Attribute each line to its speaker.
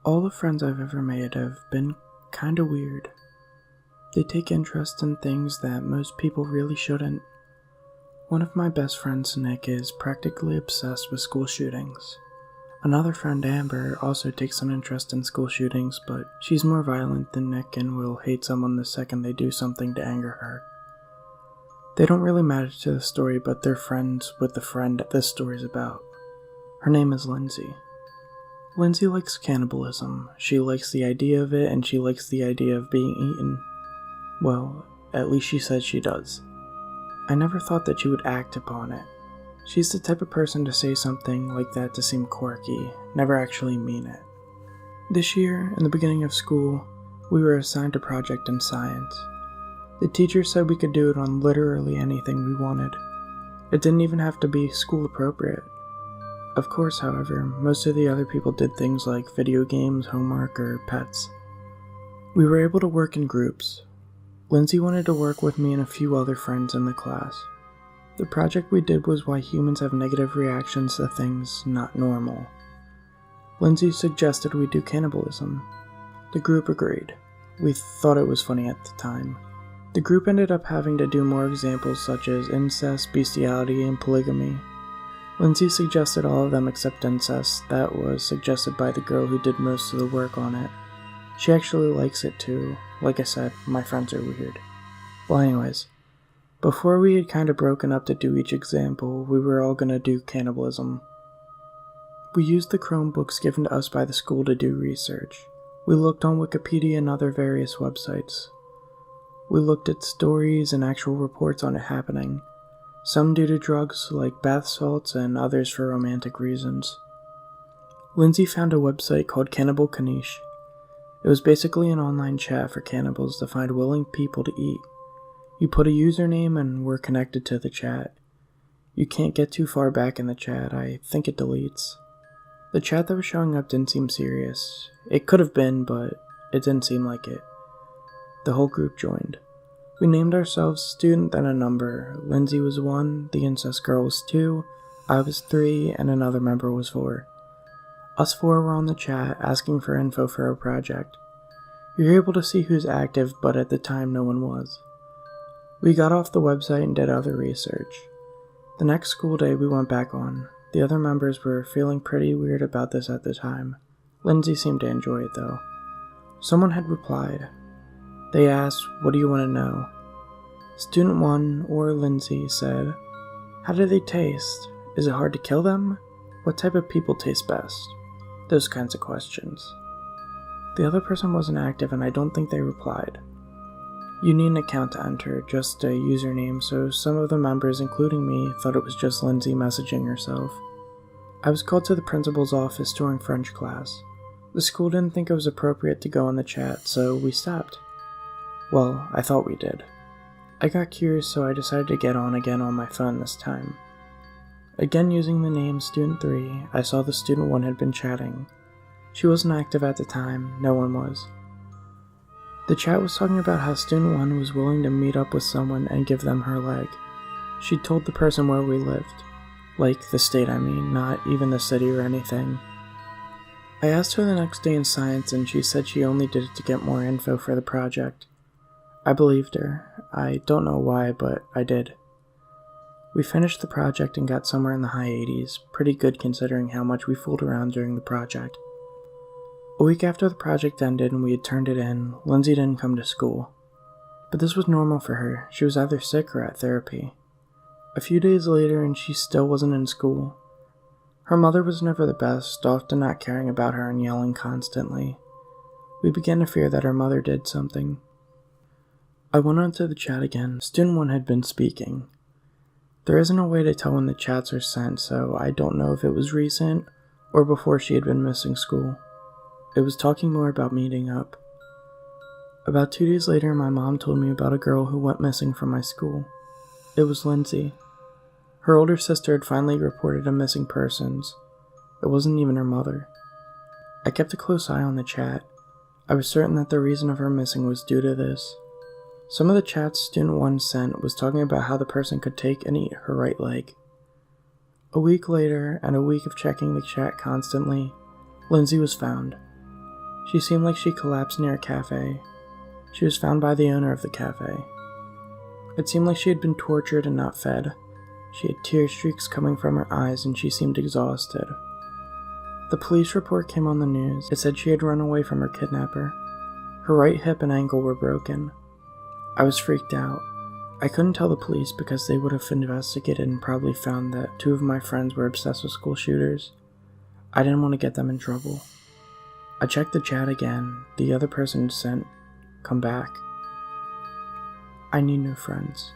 Speaker 1: All the friends I've ever made have been kinda weird. They take interest in things that most people really shouldn't. One of my best friends, Nick, is practically obsessed with school shootings. Another friend, Amber, also takes an interest in school shootings, but she's more violent than Nick and will hate someone the second they do something to anger her. They don't really matter to the story, but they're friends with the friend this story's about. Her name is Lindsay. Lindsay likes cannibalism. She likes the idea of it, and she likes the idea of being eaten. Well, at least she says she does. I never thought that she would act upon it. She's the type of person to say something like that to seem quirky, never actually mean it. This year, in the beginning of school, we were assigned a project in science. The teacher said we could do it on literally anything we wanted. It didn't even have to be school appropriate. Of course, however, most of the other people did things like video games, homework, or pets. We were able to work in groups. Lindsay wanted to work with me and a few other friends in the class. The project we did was why humans have negative reactions to things not normal. Lindsay suggested we do cannibalism. The group agreed. We thought it was funny at the time. The group ended up having to do more examples such as incest, bestiality, and polygamy. Lindsay suggested all of them except incest. That was suggested by the girl who did most of the work on it. She actually likes it too. Like I said, my friends are weird. Well, anyways, before we had kind of broken up to do each example, we were all gonna do cannibalism. We used the Chromebooks given to us by the school to do research. We looked on Wikipedia and other various websites. We looked at stories and actual reports on it happening. Some due to drugs like bath salts and others for romantic reasons. Lindsay found a website called Cannibal Kanish. It was basically an online chat for cannibals to find willing people to eat. You put a username and were connected to the chat. You can't get too far back in the chat, I think it deletes. The chat that was showing up didn't seem serious. It could have been, but it didn't seem like it. The whole group joined. We named ourselves student and a number. Lindsay was 1, the incest girl was 2, I was 3, and another member was 4. Us 4 were on the chat asking for info for our project. You're able to see who's active, but at the time no one was. We got off the website and did other research. The next school day we went back on. The other members were feeling pretty weird about this at the time. Lindsay seemed to enjoy it though. Someone had replied. They asked, "What do you want to know?" Student 1, or Lindsay, said, "How do they taste? Is it hard to kill them? What type of people taste best?" Those kinds of questions. The other person wasn't active and I don't think they replied. You need an account to enter, just a username, so some of the members, including me, thought it was just Lindsay messaging herself. I was called to the principal's office during French class. The school didn't think it was appropriate to go in the chat, so we stopped. Well, I thought we did. I got curious, so I decided to get on again on my phone this time. Again using the name Student 3, I saw the Student 1 had been chatting. She wasn't active at the time, no one was. The chat was talking about how Student 1 was willing to meet up with someone and give them her leg. She told the person where we lived. Like, the state I mean, not even the city or anything. I asked her the next day in science and she said she only did it to get more info for the project. I believed her. I don't know why, but I did. We finished the project and got somewhere in the high 80s, pretty good considering how much we fooled around during the project. A week after the project ended and we had turned it in, Lindsay didn't come to school. But this was normal for her. She was either sick or at therapy. A few days later and she still wasn't in school. Her mother was never the best, often not caring about her and yelling constantly. We began to fear that her mother did something. I went onto the chat again. Student 1 had been speaking. There isn't a way to tell when the chats are sent, so I don't know if it was recent or before she had been missing school. It was talking more about meeting up. About 2 days later, my mom told me about a girl who went missing from my school. It was Lindsay. Her older sister had finally reported a missing persons. It wasn't even her mother. I kept a close eye on the chat. I was certain that the reason of her missing was due to this. Some of the chats Student 1 sent was talking about how the person could take and eat her right leg. A week later, and a week of checking the chat constantly, Lindsay was found. She seemed like she collapsed near a cafe. She was found by the owner of the cafe. It seemed like she had been tortured and not fed. She had tear streaks coming from her eyes and she seemed exhausted. The police report came on the news. It said she had run away from her kidnapper. Her right hip and ankle were broken. I was freaked out. I couldn't tell the police because they would have investigated and probably found that 2 of my friends were obsessed with school shooters. I didn't want to get them in trouble. I checked the chat again. The other person sent, "Come back." I need new friends.